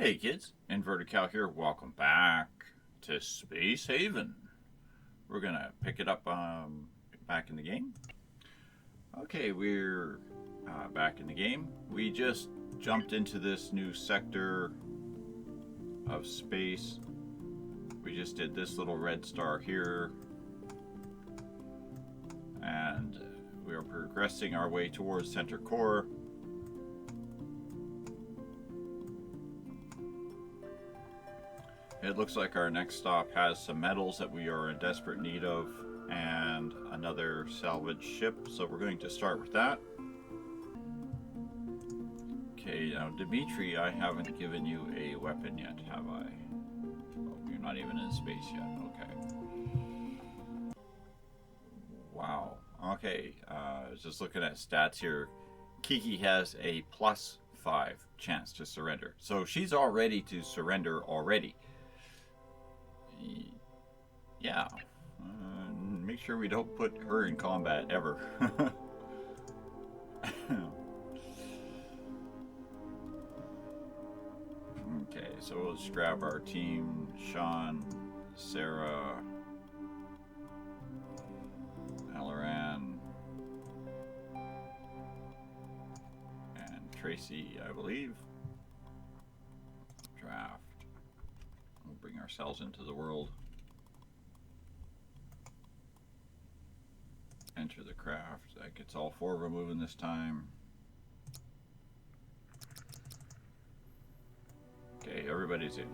Hey kids, Inverted Cow here. Welcome back to Space Haven. We're gonna pick it up back in the game. Okay, we're back in the game. We just jumped into this new sector of space. We just did this little red star here, and we are progressing our way towards center core. It looks like our next stop has some metals that we are in desperate need of and another salvage ship, so we're going to start with that. Okay, now Dimitri, I haven't given you a weapon yet, have I? Oh, you're not even in space yet, okay. Wow, okay, just looking at stats here, Kiki has a +5 chance to surrender, so she's all ready to surrender already. Yeah, make sure we don't put her in combat ever. Okay, so we'll just grab our team: Sean, Sarah, Alaran, and Tracy, I believe. Draft. We'll bring ourselves into the world. Enter the craft. That gets all 4 of them moving this time. Okay, everybody's in.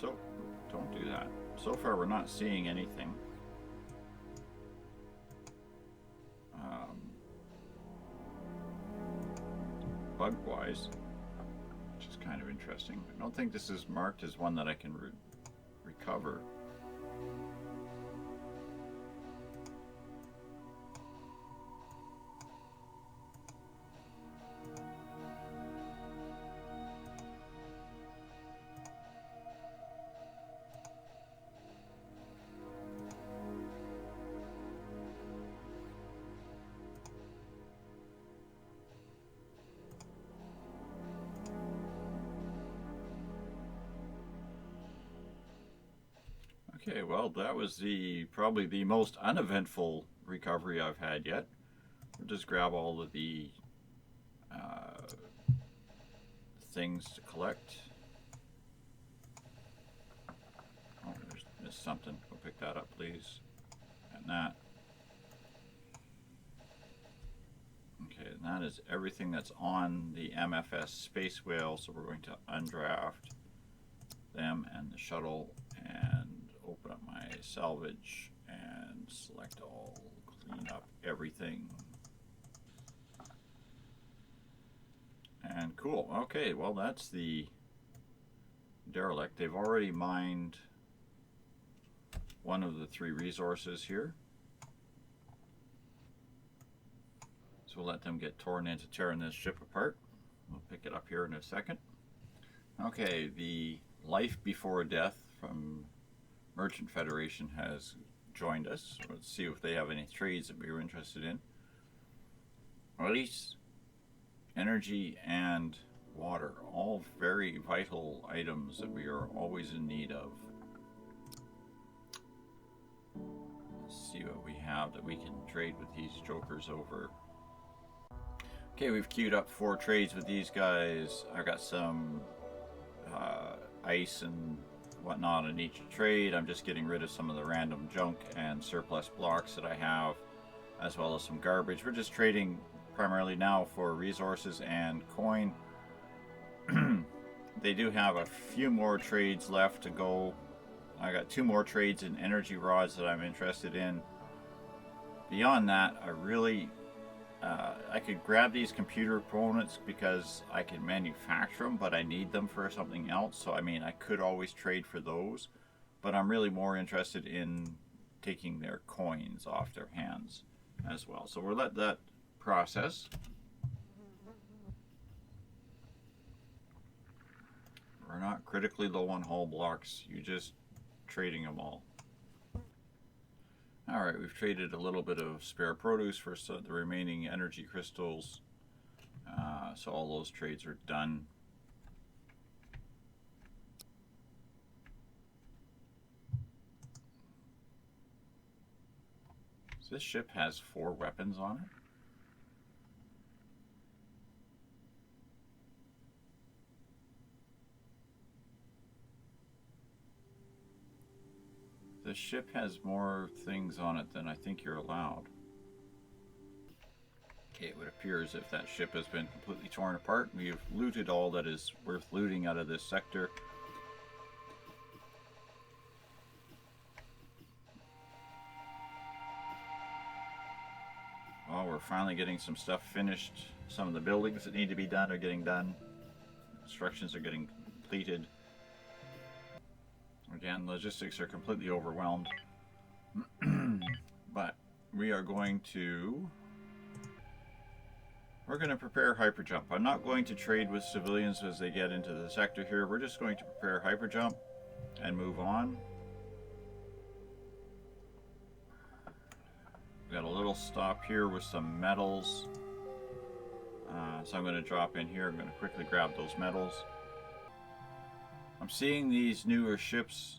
So, don't do that. So far, we're not seeing anything. Bug-wise, which is kind of interesting. I don't think this is marked as one that I can recover. Okay, well, that was probably the most uneventful recovery I've had yet. We'll just grab all of the things to collect. Oh, there's missed something. Go pick that up, please. And that. Okay, and that is everything that's on the MFS Space Whale, so we're going to undraft them and the shuttle and open up my salvage and select all, clean up everything. And cool. Okay, well, that's the derelict. They've already mined one of the 3 resources here, so we'll let them get torn into tearing this ship apart. We'll pick it up here in a second. Okay, the Life Before Death from Merchant Federation has joined us. Let's see if they have any trades that we were interested in. Release, energy, and water, all very vital items that we are always in need of. Let's see what we have that we can trade with these jokers over. Okay, we've queued up 4 trades with these guys. I've got some ice and whatnot in each trade. I'm just getting rid of some of the random junk and surplus blocks that I have, as well as some garbage. We're just trading primarily now for resources and coin. they do have a few more trades left to go. I got 2 more trades in energy rods that I'm interested in. Beyond that, I could grab these computer components because I can manufacture them, but I need them for something else. So I mean, I could always trade for those, but I'm really more interested in taking their coins off their hands as well. So we'll let that process. We're not critically low on hull blocks. You just trading them all. Alright, we've traded a little bit of spare produce for the remaining energy crystals. So all those trades are done. So this ship has 4 weapons on it. The ship has more things on it than I think you're allowed. Okay, it would appear as if that ship has been completely torn apart. We have looted all that is worth looting out of this sector. Well, we're finally getting some stuff finished. Some of the buildings that need to be done are getting done. Constructions are getting completed. Again, logistics are completely overwhelmed. But we are going to... We're going to prepare hyperjump. I'm not going to trade with civilians as they get into the sector here. We're just going to prepare hyperjump and move on. We got a little stop here with some metals. So I'm going to drop in here. I'm going to quickly grab those metals. I'm seeing these newer ships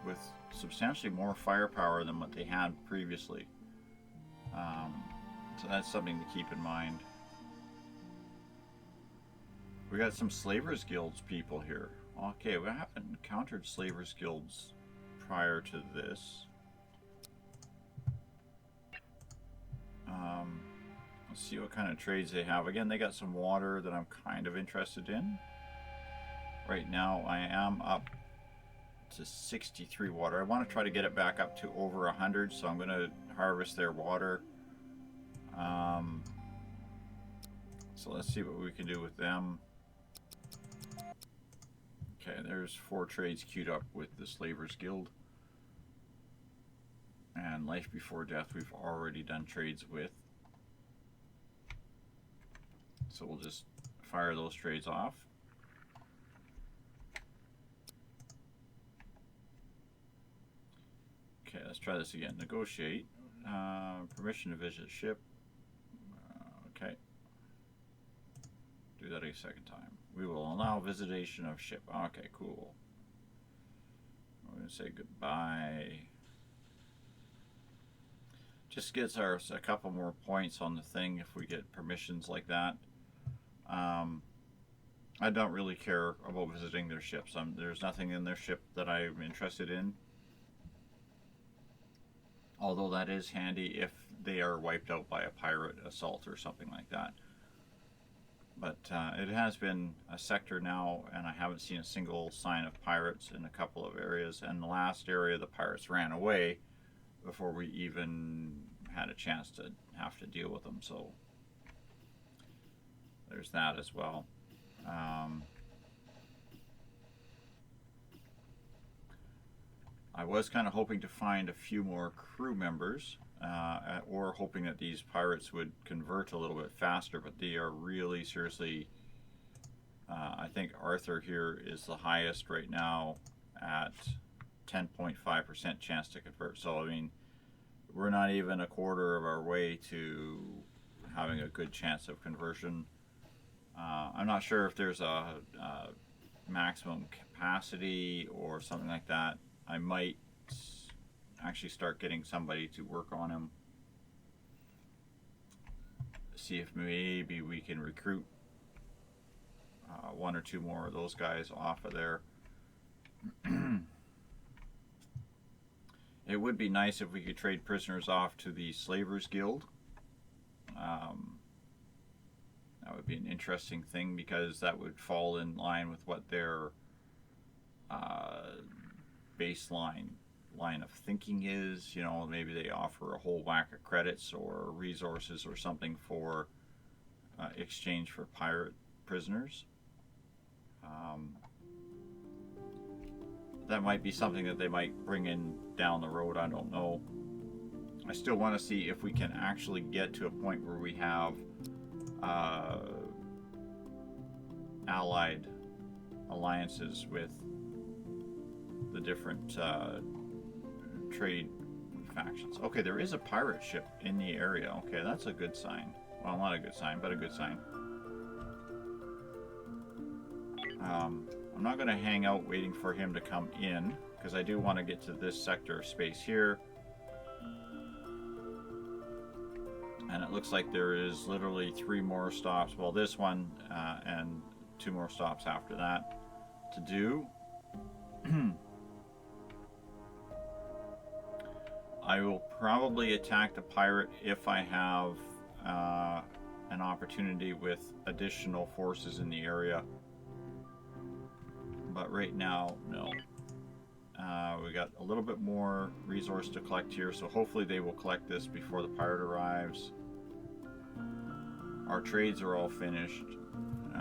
with substantially more firepower than what they had previously. So that's something to keep in mind. We got some Slavers Guilds people here. Okay, we haven't encountered Slavers Guilds prior to this. Let's see what kind of trades they have. Again, they got some water that I'm kind of interested in. Right now, I am up to 63 water. I want to try to get it back up to over 100, so I'm going to harvest their water. So let's see what we can do with them. Okay, there's 4 trades queued up with the Slavers Guild. And Life Before Death we've already done trades with. So we'll just fire those trades off. Okay, let's try this again. Negotiate. Permission to visit ship. Okay. Do that a second time. We will allow visitation of ship. Okay, cool. We're going to say goodbye. Just gets us a couple more points on the thing if we get permissions like that. I don't really care about visiting their ships. There's nothing in their ship that I'm interested in. Although that is handy if they are wiped out by a pirate assault or something like that. But it has been a sector now, and I haven't seen a single sign of pirates in a couple of areas. And the last area, the pirates ran away before we even had a chance to have to deal with them. So there's that as well. I was kind of hoping to find a few more crew members, or hoping that these pirates would convert a little bit faster, but they are really seriously, I think Arthur here is the highest right now at 10.5% chance to convert. So I mean, we're not even a quarter of our way to having a good chance of conversion. I'm not sure if there's a maximum capacity or something like that. I might actually start getting somebody to work on him. See if maybe we can recruit 1 or 2 more of those guys off of there. It would be nice if we could trade prisoners off to the Slavers Guild. That would be an interesting thing, because that would fall in line with what their baseline line of thinking is. You know, maybe they offer a whole whack of credits or resources or something for exchange for pirate prisoners. That might be something that they might bring in down the road. I don't know. I still want to see if we can actually get to a point where we have allied alliances with the different trade factions. Okay, there is a pirate ship in the area. Okay, that's a good sign. Well, not a good sign, but a good sign. I'm not going to hang out waiting for him to come in, because I do want to get to this sector of space here. And it looks like there is literally 3 more stops. Well, this one and 2 more stops after that to do. I will probably attack the pirate if I have an opportunity with additional forces in the area. But right now, no. We got a little bit more resource to collect here, so hopefully they will collect this before the pirate arrives. Our trades are all finished.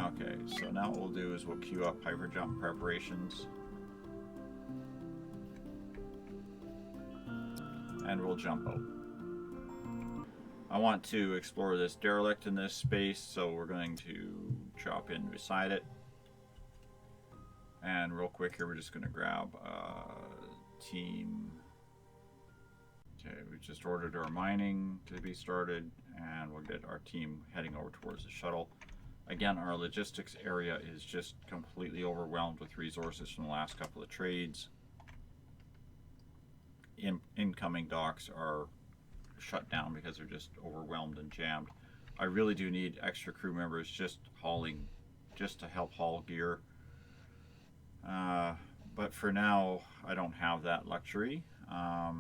Okay, so now what we'll do is we'll queue up hyper jump preparations. And we'll jump out. I want to explore this derelict in this space, so we're going to drop in beside it. And real quick here, we're just going to grab team. Okay, we just ordered our mining to be started, and we'll get our team heading over towards the shuttle. Again, our logistics area is just completely overwhelmed with resources from the last couple of trades. Incoming docks are shut down because they're just overwhelmed and jammed. I really do need extra crew members just to help haul gear. But for now, I don't have that luxury. I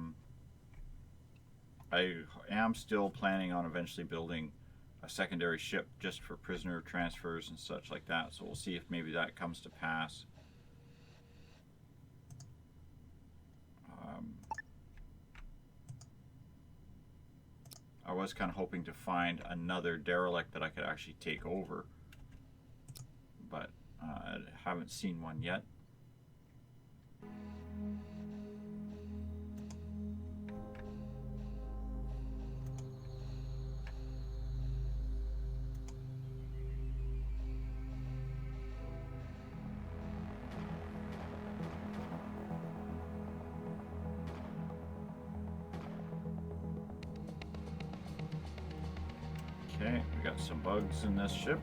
am still planning on eventually building a secondary ship just for prisoner transfers and such like that. So we'll see if maybe that comes to pass. I was kind of hoping to find another derelict that I could actually take over, but I haven't seen one yet. Okay, we got some bugs in this ship.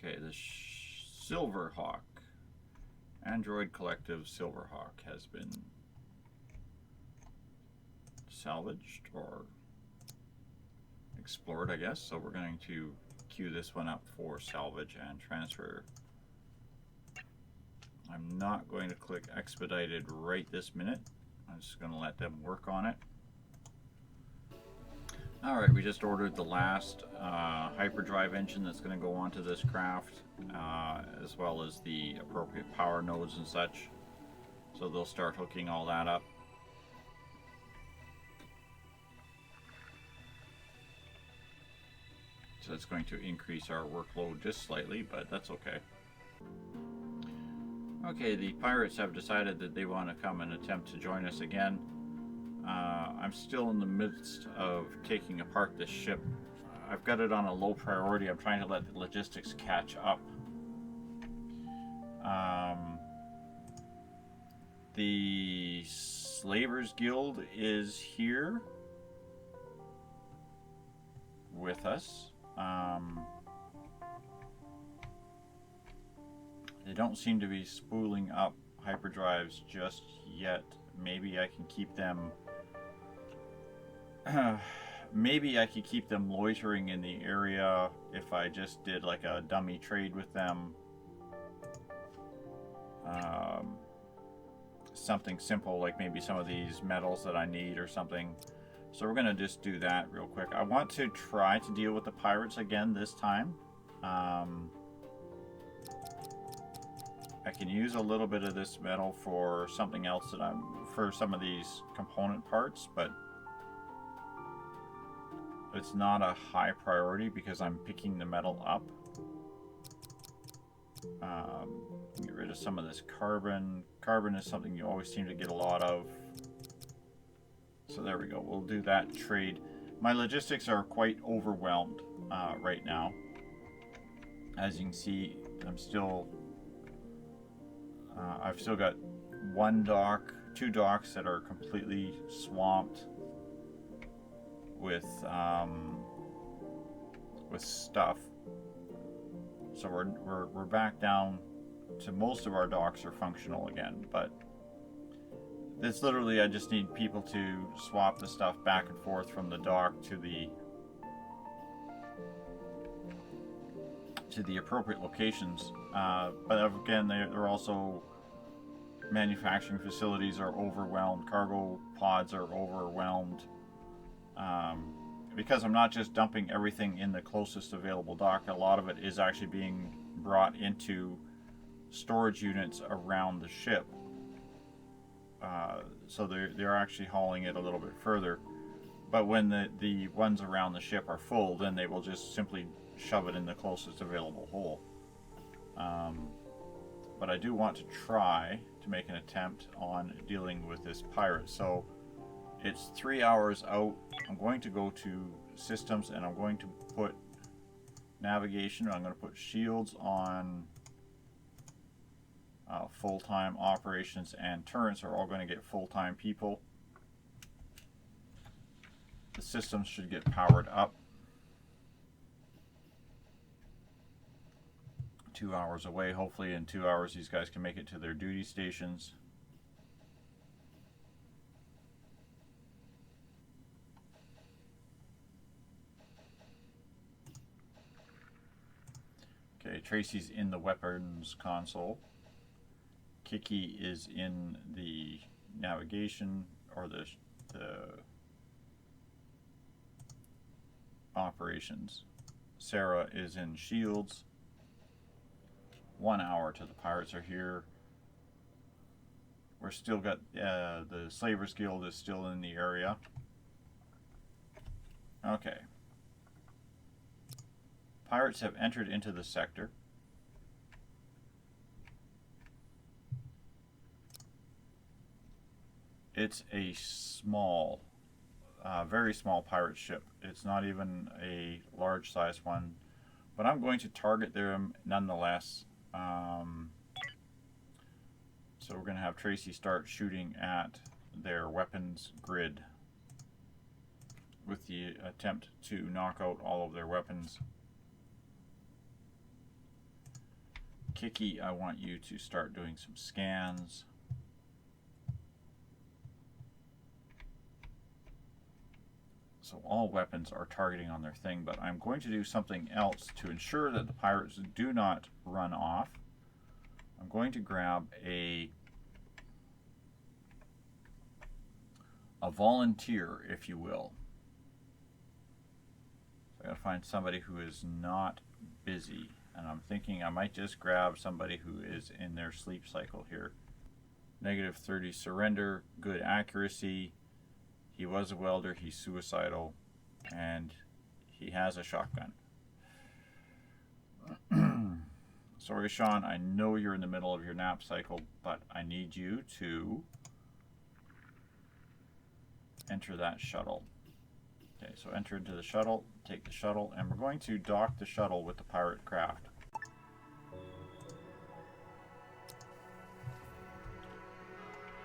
Okay, the Silverhawk, Android Collective Silverhawk has been salvaged or explored, I guess. So we're going to queue this one up for salvage and transfer. I'm not going to click expedited right this minute. I'm just going to let them work on it. Alright, we just ordered the last hyperdrive engine that's going to go onto this craft, as well as the appropriate power nodes and such. So they'll start hooking all that up. So it's going to increase our workload just slightly, but that's okay. Okay, the pirates have decided that they want to come and attempt to join us again. I'm still in the midst of taking apart this ship. I've got it on a low priority. I'm trying to let the logistics catch up. The Slavers Guild is here with us. They don't seem to be spooling up hyperdrives just yet. Maybe I can keep them maybe I could keep them loitering in the area if I just did like a dummy trade with them. Something simple, like maybe some of these metals that I need or something. So we're going to just do that real quick. I want to try to deal with the pirates again this time. I can use a little bit of this metal for something else that for some of these component parts, but it's not a high priority because I'm picking the metal up. Get rid of some of this carbon. Carbon is something you always seem to get a lot of. So there we go. We'll do that trade. My logistics are quite overwhelmed right now. As you can see, I've still got two docks that are completely swamped with stuff. So we're back down to most of our docks are functional again, but it's literally I just need people to swap the stuff back and forth from the dock to the appropriate locations. But again, they're also manufacturing facilities are overwhelmed, cargo pods are overwhelmed. Because I'm not just dumping everything in the closest available dock, a lot of it is actually being brought into storage units around the ship. So they're actually hauling it a little bit further. But when the ones around the ship are full, then they will just simply shove it in the closest available hole. But I do want to try to make an attempt on dealing with this pirate. So it's 3 hours out. I'm going to go to systems and I'm going to put navigation. I'm going to put shields on full-time operations, and turrets are all going to get full-time people. The systems should get powered up. 2 hours away. Hopefully in 2 hours these guys can make it to their duty stations. Okay, Tracy's in the weapons console. Kiki is in the navigation, or the operations. Sarah is in shields. 1 hour till the pirates are here. We're still got the Slavers Guild is still in the area. Okay. Pirates have entered into the sector. It's a small, very small pirate ship. It's not even a large size one, but I'm going to target them nonetheless. So we're going to have Tracy start shooting at their weapons grid with the attempt to knock out all of their weapons. Kiki, I want you to start doing some scans. So all weapons are targeting on their thing, but I'm going to do something else to ensure that the pirates do not run off. I'm going to grab a volunteer, if you will. So I gotta find somebody who is not busy, and I'm thinking I might just grab somebody who is in their sleep cycle here. -30 surrender, good accuracy. He was a welder, he's suicidal, and he has a shotgun. Sorry, Sean, I know you're in the middle of your nap cycle, but I need you to enter that shuttle. Okay, so enter into the shuttle, take the shuttle, and we're going to dock the shuttle with the pirate craft.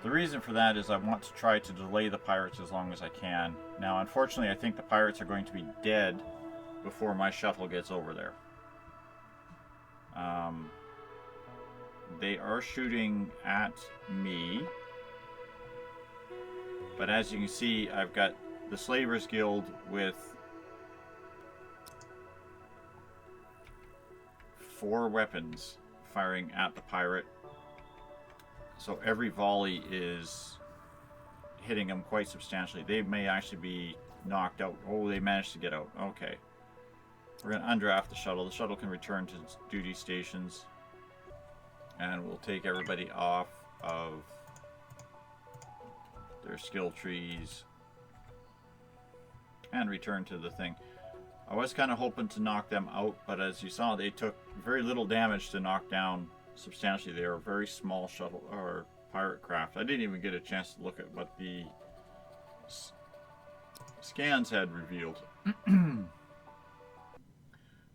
The reason for that is I want to try to delay the pirates as long as I can. Now, unfortunately, I think the pirates are going to be dead before my shuttle gets over there. They are shooting at me. But as you can see, I've got the Slavers Guild with 4 weapons firing at the pirate. So every volley is hitting them quite substantially. They may actually be knocked out. Oh, they managed to get out. Okay. We're going to undraft the shuttle. The shuttle can return to its duty stations. And we'll take everybody off of their skill trees and return to the thing. I was kind of hoping to knock them out, but as you saw, they took very little damage to knock down substantially. They are a very small shuttle or pirate craft. I didn't even get a chance to look at what the scans had revealed.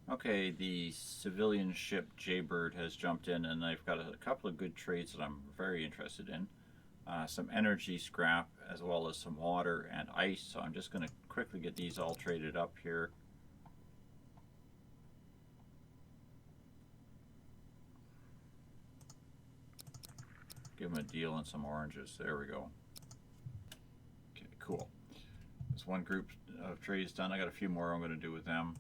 Okay, the civilian ship Jaybird has jumped in, and I've got a couple of good trades that I'm very interested in. Some energy scrap, as well as some water and ice. So I'm just going to quickly get these all traded up here. Give them a deal on some oranges. There we go. Okay, cool. This one group of trades done. I got a few more I'm going to do with them.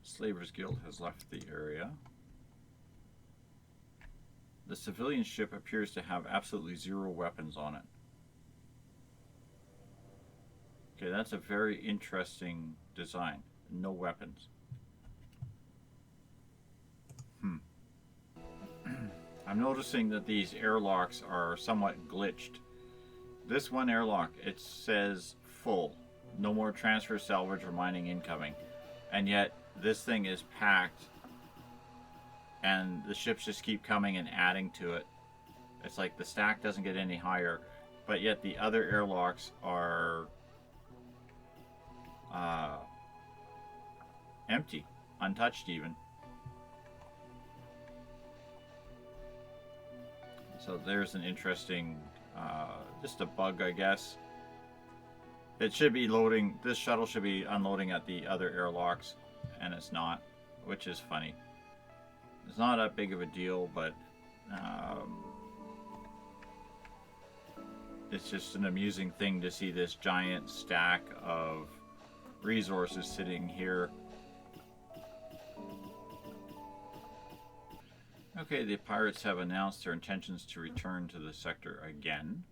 Slavers Guild has left the area. The civilian ship appears to have absolutely 0 weapons on it. Okay, that's a very interesting design. No weapons. I'm noticing that these airlocks are somewhat glitched. This one airlock, it says full. No more transfer, salvage, or mining incoming. And yet, this thing is packed. And the ships just keep coming and adding to it. It's like the stack doesn't get any higher. But yet the other airlocks are empty. Untouched even. So there's an interesting, just a bug, I guess. It should be loading, this shuttle should be unloading at the other airlocks, and it's not, which is funny. It's not that big of a deal, but it's just an amusing thing to see this giant stack of resources sitting here. Okay, the pirates have announced their intentions to return to the sector again.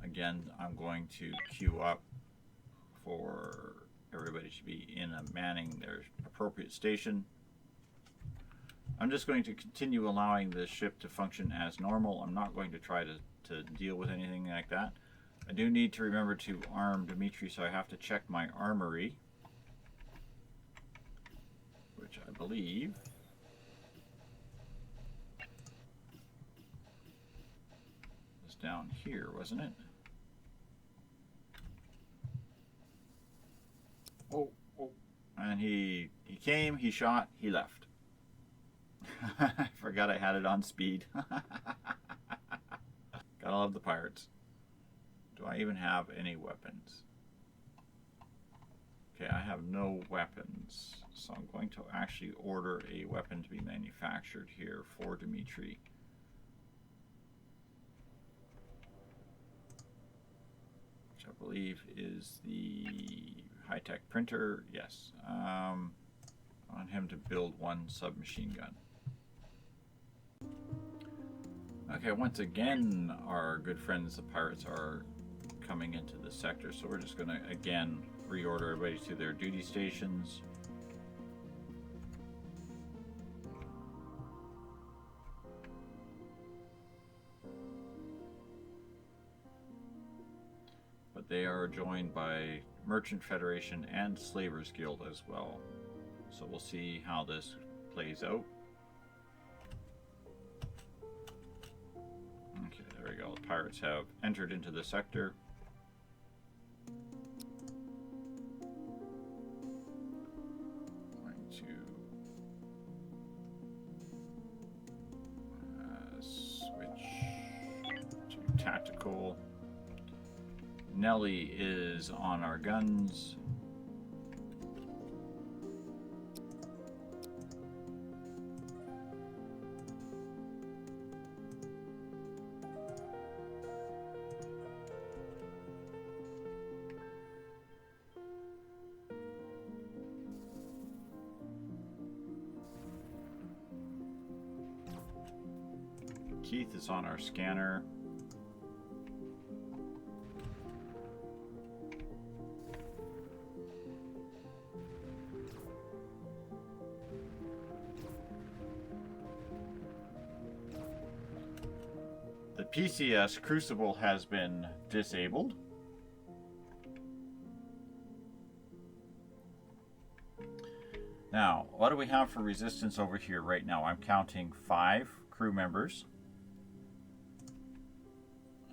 Again, I'm going to queue up for everybody to be in a manning their appropriate station. I'm just going to continue allowing the ship to function as normal. I'm not going to try to deal with anything like that. I do need to remember to arm Dimitri, so I have to check my armory, which I believe was down here, wasn't it? Oh, and he came, he shot, he left. I forgot I had it on speed. Gotta love the pirates. Do I even have any weapons? Okay, I have no weapons, so I'm going to actually order a weapon to be manufactured here for Dimitri. which I believe is the high-tech printer. Yes. I want him to build one submachine gun. Okay, once again, our good friends, the pirates, are coming into the sector, so we're just going to, again, reorder everybody to their duty stations. But they are joined by Merchant Federation and Slavers Guild as well. So we'll see how this plays out. Okay, there we go. The pirates have entered into the sector. Going to switch to tactical. Nelly is on our guns. Keith is on our scanner. The PCS Crucible has been disabled. Now, what do we have for resistance over here right now? I'm counting 5 crew members.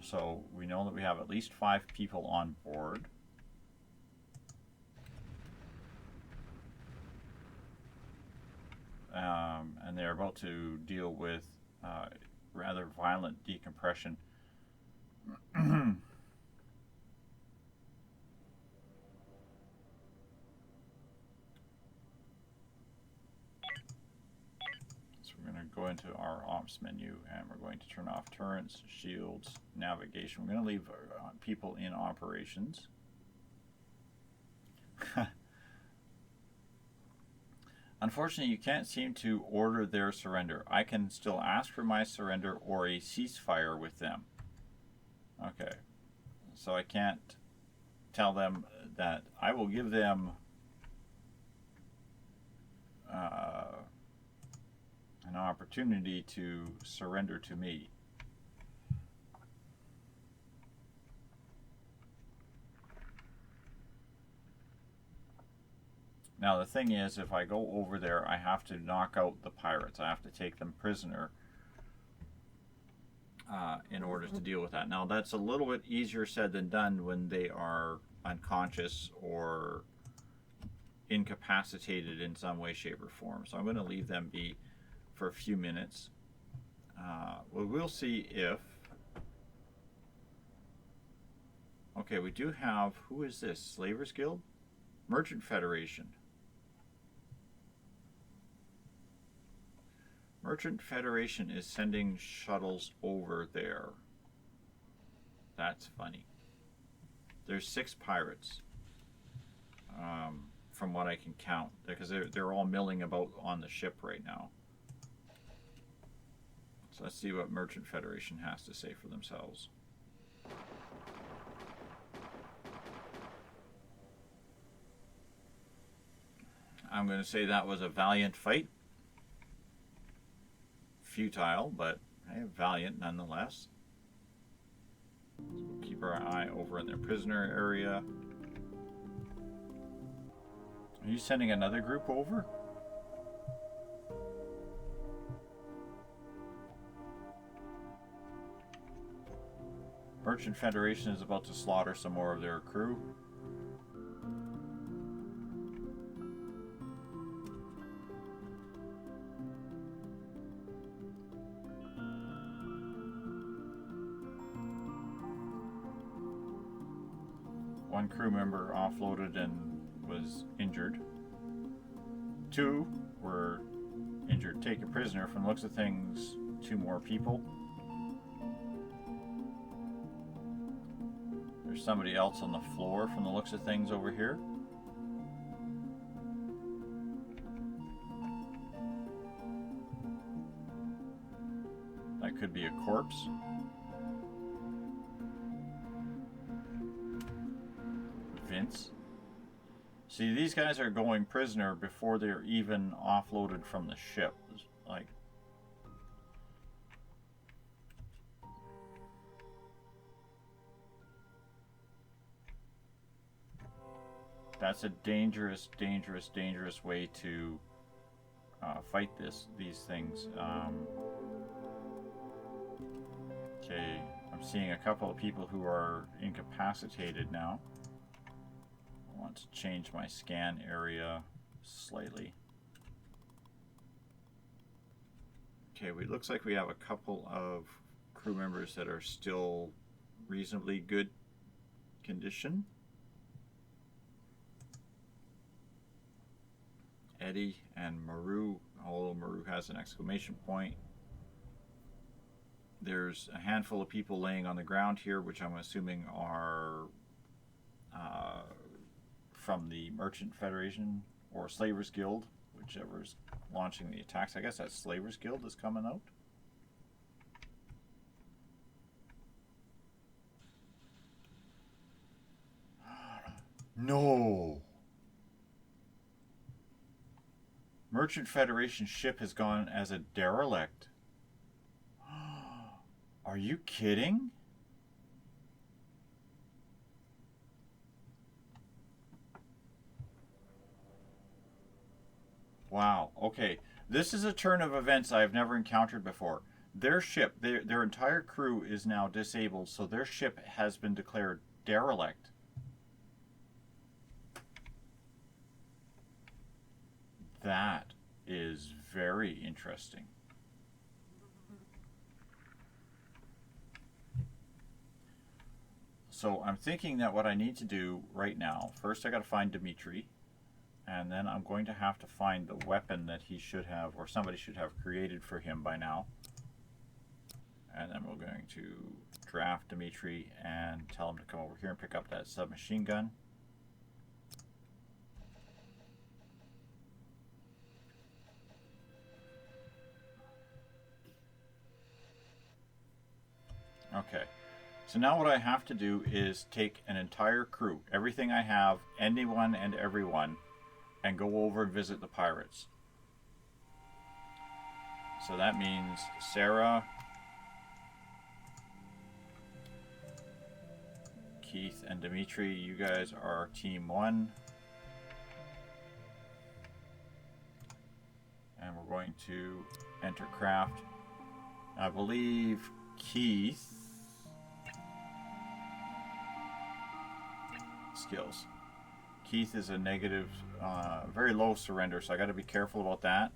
So we know that we have at least 5 people on board. And they're about to deal with rather violent decompression. So we're going to go into our ops menu and we're going to turn off turrets, shields, navigation. We're going to leave people in operations. Unfortunately, you can't seem to order their surrender. I can still ask for my surrender or a ceasefire with them. Okay. So I can't tell them that I will give them an opportunity to surrender to me. Now the thing is, if I go over there, I have to knock out the pirates. I have to take them prisoner in order to deal with that. Now that's a little bit easier said than done when they are unconscious or incapacitated in some way, shape, or form. So I'm going to leave them be for a few minutes. We'll see if... Okay, we do have... Who is this? Slavers Guild? Merchant Federation. Merchant Federation is sending shuttles over there. That's funny. There's 6 pirates, from what I can count, because they're all milling about on the ship right now. So let's see what Merchant Federation has to say for themselves. I'm going to say that was a valiant fight. Futile, but hey, valiant nonetheless. So we'll keep our eye over in their prisoner area. Are you sending another group over? Merchant Federation is about to slaughter some more of their crew. One crew member offloaded and was injured. 2 were injured, taken prisoner. From the looks of things, 2 more people. There's somebody else on the floor from the looks of things over here. That could be a corpse. Vince. See, these guys are going prisoner before they're even offloaded from the ship. Like, that's a dangerous, dangerous, dangerous way to fight these things. Okay, I'm seeing a couple of people who are incapacitated now. I want to change my scan area slightly. Okay, it looks like we have a couple of crew members that are still reasonably good condition. Eddie and Maru, although Maru has an exclamation point. There's a handful of people laying on the ground here, which I'm assuming are from the Merchant Federation or Slavers Guild, whichever's launching the attacks. I guess that Slavers Guild is coming out. No! Merchant Federation ship has gone as a derelict. Are you kidding? Wow, okay. This is a turn of events I've never encountered before. Their ship, their entire crew is now disabled, so their ship has been declared derelict. That is very interesting. So I'm thinking that what I need to do right now, first I got to find Dimitri, and then I'm going to have to find the weapon that he should have, or somebody should have created for him by now. And then we're going to draft Dimitri and tell him to come over here and pick up that submachine gun. Okay, so now what I have to do is take an entire crew, everything I have, anyone and everyone, and go over and visit the pirates. So that means Sarah, Keith, and Dimitri, you guys are team 1. And we're going to enter craft. I believe Keith skills. Keith is a negative, very low surrender, so I got to be careful about that.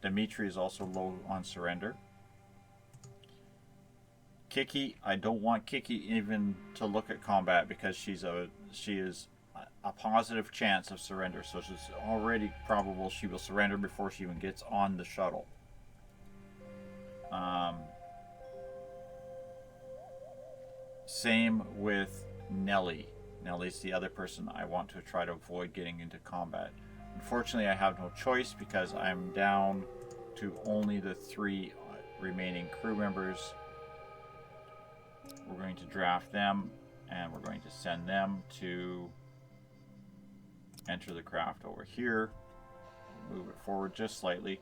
Dimitri is also low on surrender. Kiki, I don't want Kiki even to look at combat because she is a positive chance of surrender, so it's already probable she will surrender before she even gets on the shuttle. Same with Nellie. Nellie's the other person I want to try to avoid getting into combat. Unfortunately, I have no choice because I'm down to only the 3 remaining crew members. We're going to draft them, and we're going to send them to enter the craft over here. Move it forward just slightly.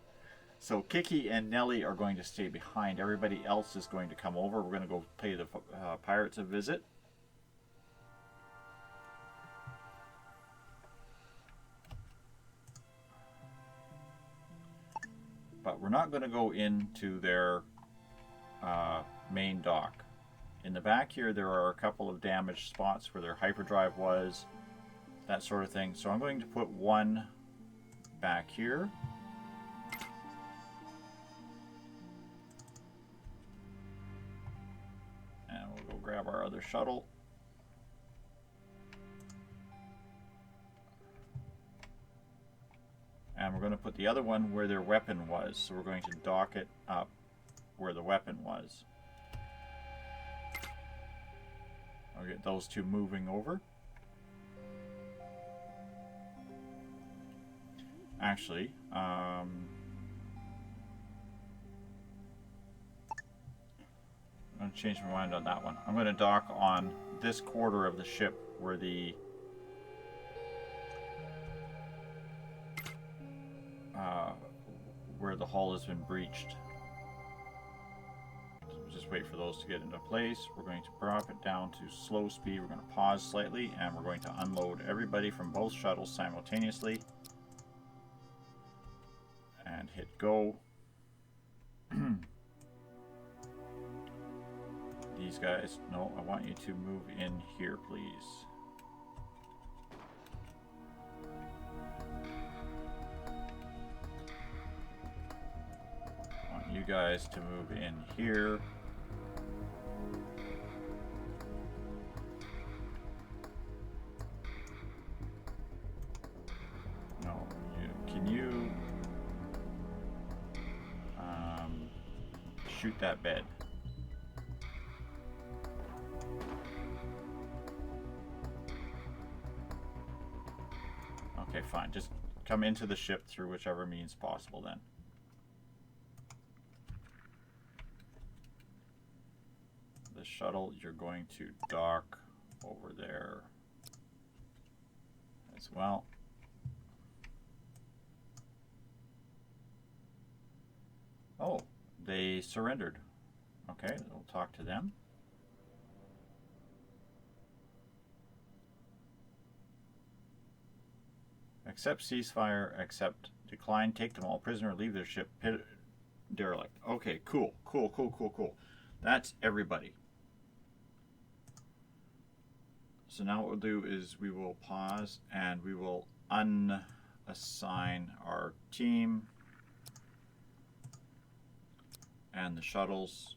So Kiki and Nellie are going to stay behind. Everybody else is going to come over. We're going to go pay the pirates a visit. But we're not going to go into their main dock. In the back here, there are a couple of damaged spots where their hyperdrive was, that sort of thing. So I'm going to put one back here. And we'll go grab our other shuttle. And we're going to put the other one where their weapon was. So we're going to dock it up where the weapon was. I'll get those two moving over. Actually, I'm going to change my mind on that one. I'm going to dock on this quarter of the ship where the hull has been breached. So just wait for those to get into place. We're going to drop it down to slow speed. We're going to pause slightly, and we're going to unload everybody from both shuttles simultaneously. And hit go. These guys, no, I want you to move in here, please. I want you guys to move in here. No, can you shoot that bed? Okay, fine. Just come into the ship through whichever means possible then. The shuttle, you're going to dock over there as well. Oh, they surrendered. Okay, we'll talk to them. Accept ceasefire, accept decline, take them all prisoner, leave their ship derelict. Okay, cool. That's everybody. So now what we'll do is we will pause and we will unassign our team and the shuttles.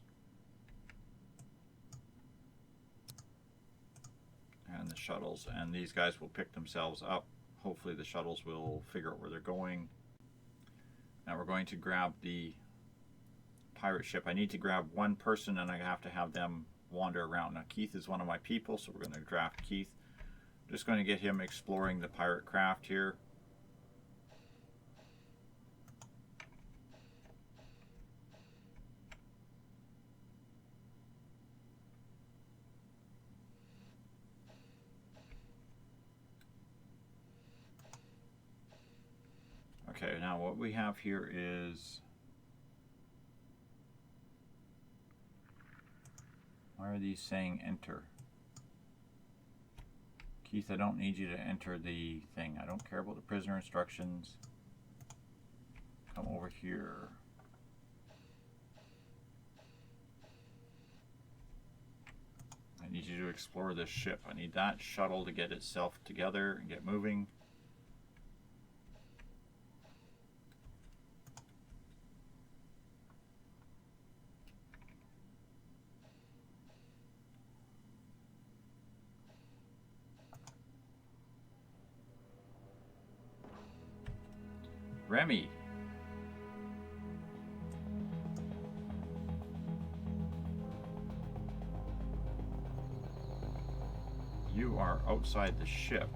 And these guys will pick themselves up. Hopefully the shuttles will figure out where they're going. Now we're going to grab the pirate ship. I need to grab one person and I have to have them wander around. Now Keith is one of my people, so we're going to draft Keith. I'm just going to get him exploring the pirate craft here. Okay, now what we have here is, why are these saying enter? Keith, I don't need you to enter the thing. I don't care about the prisoner instructions. Come over here. I need you to explore this ship. I need that shuttle to get itself together and get moving. Remy. You are outside the ship.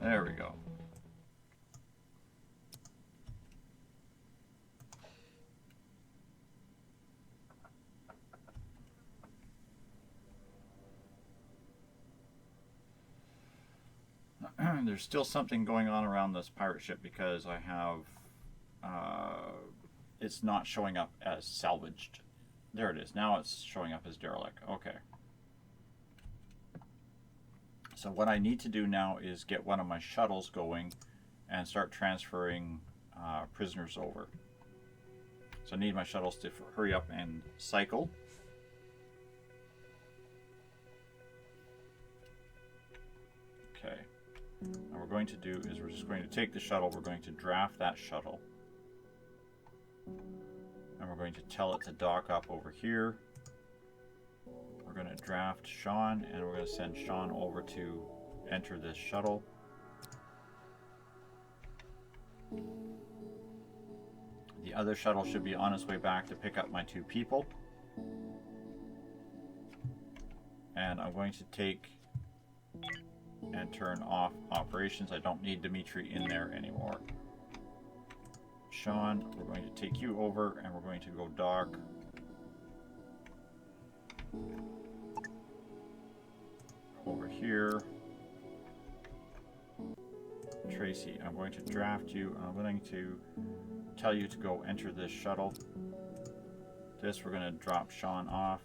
There we go. There's still something going on around this pirate ship because I have it's not showing up as salvaged. There it is. Now it's showing up as derelict. Okay. So what I need to do now is get one of my shuttles going and start transferring prisoners over. So I need my shuttles to hurry up and cycle. And we're going to do is we're just going to take the shuttle, we're going to draft that shuttle. And we're going to tell it to dock up over here. We're going to draft Sean, and we're going to send Sean over to enter this shuttle. The other shuttle should be on its way back to pick up my 2 people. And I'm going to take and turn off operations. I don't need Dimitri in there anymore. Sean, we're going to take you over and we're going to go dock. Over here. Tracy, I'm going to draft you. I'm going to tell you to go enter this shuttle. This, we're going to drop Sean off.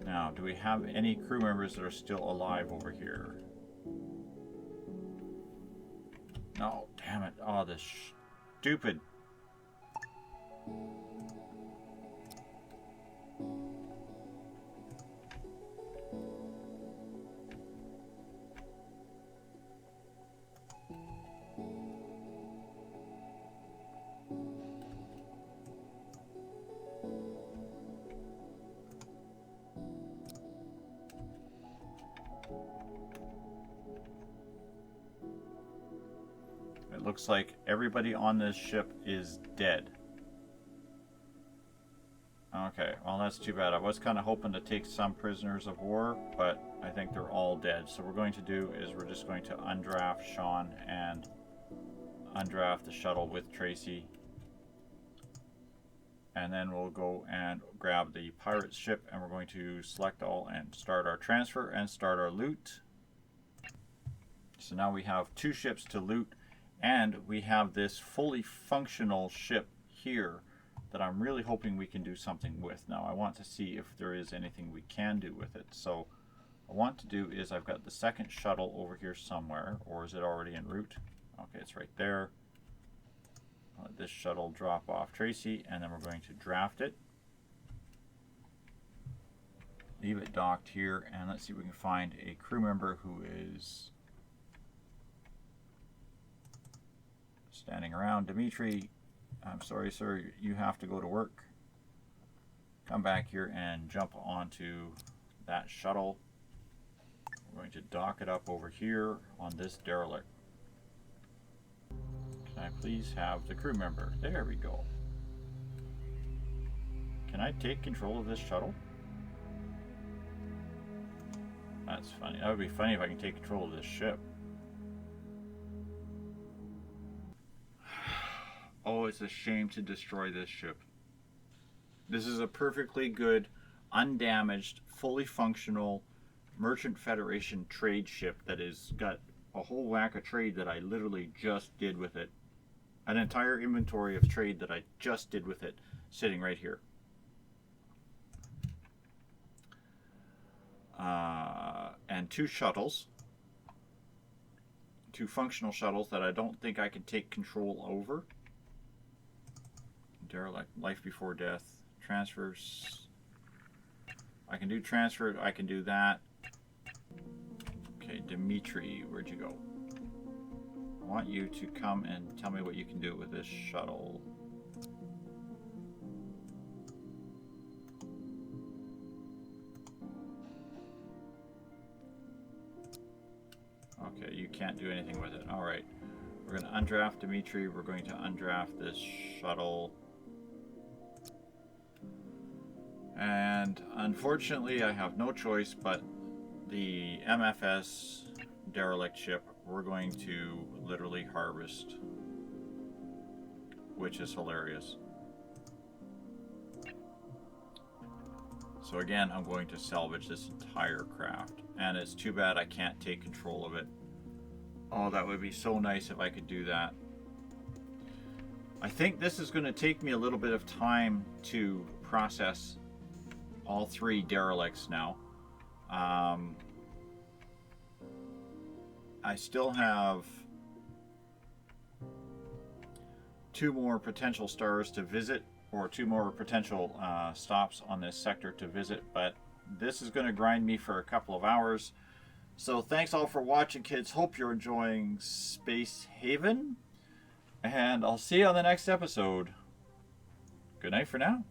Now, do we have any crew members that are still alive over here? No, damn it. Oh, this stupid. It looks like everybody on this ship is dead. Okay, well that's too bad. I was kind of hoping to take some prisoners of war, but I think they're all dead. So what we're going to do is we're just going to undraft Sean and undraft the shuttle with Tracy. And then we'll go and grab the pirate ship and we're going to select all and start our transfer and start our loot. So now we have 2 ships to loot. And we have this fully functional ship here that I'm really hoping we can do something with. Now I want to see if there is anything we can do with it. So what I want to do is I've got the second shuttle over here somewhere, or is it already en route? Okay, it's right there. I'll let this shuttle drop off Tracy, and then we're going to draft it. Leave it docked here, and let's see if we can find a crew member who is standing around. Dimitri, I'm sorry, sir, you have to go to work. Come back here and jump onto that shuttle. We're going to dock it up over here on this derelict. Can I please have the crew member? There we go. Can I take control of this shuttle? That's funny. That would be funny if I can take control of this ship. Oh, it's a shame to destroy this ship. This is a perfectly good, undamaged, fully functional Merchant Federation trade ship that has got a whole whack of trade that I literally just did with it. An entire inventory of trade that I just did with it, sitting right here. And 2 shuttles. 2 functional shuttles that I don't think I can take control over. Derelict, life before death, transfers. I can do transfer, I can do that. Okay, Dimitri, where'd you go? I want you to come and tell me what you can do with this shuttle. Okay, you can't do anything with it. Alright, we're going to undraft Dimitri, we're going to undraft this shuttle. And unfortunately, I have no choice but the MFS derelict ship we're going to literally harvest, which is hilarious. So again, I'm going to salvage this entire craft, and it's too bad I can't take control of it. Oh, that would be so nice if I could do that. I think this is going to take me a little bit of time to process all 3 derelicts now. I still have 2 more potential stars to visit, or 2 more potential stops on this sector to visit, but this is going to grind me for a couple of hours. So thanks all for watching, kids. Hope you're enjoying Space Haven. And I'll see you on the next episode. Good night for now.